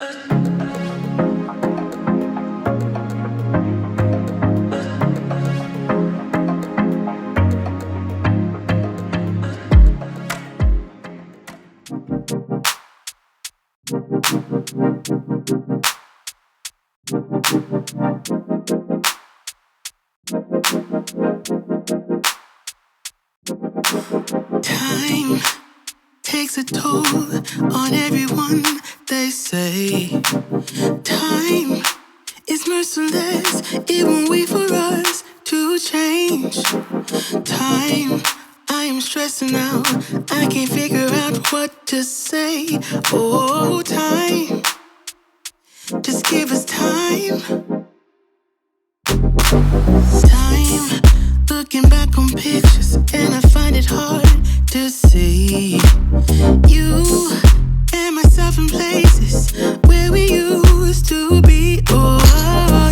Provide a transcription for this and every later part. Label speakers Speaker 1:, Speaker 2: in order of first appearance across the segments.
Speaker 1: Time takes a toll on everyone, they say. Time is merciless, it won't wait for us to change. Time, I am stressing out, I can't figure out what to say. Oh, time, just give us time. Time, looking back on pictures, and I find it hard to see you and myself in places where we used to be. Oh,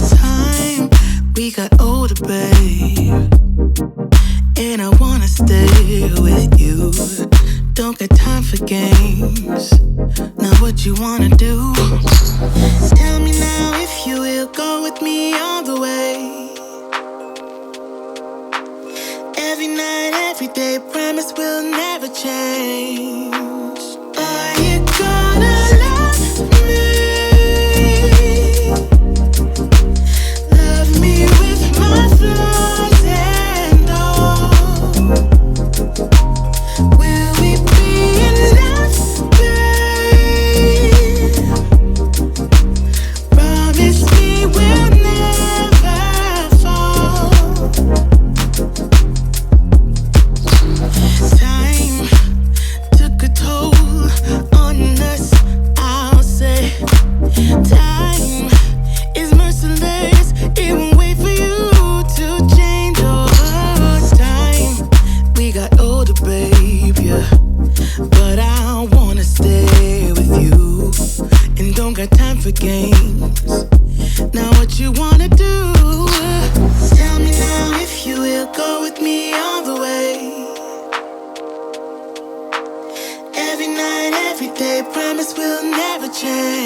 Speaker 1: time, we got older, babe, and I wanna stay with you. Don't got time for games. Now what you wanna do? Tell me now if you will go with me all the way. Every night, every day, promise we'll never change. Are you gonna love me? Love me with my flaws and all. Will we be in love, babe? Promise me we'll never fall. Time took a toll on us, I'll say. Time is merciless, it won't wait for you to change. Oh, time, we got older, babe, yeah, but I wanna stay with you, and don't got time for games. Now what you wanna do? Tell me now if you will go with me all the way. Every night, every day, promise we'll never change.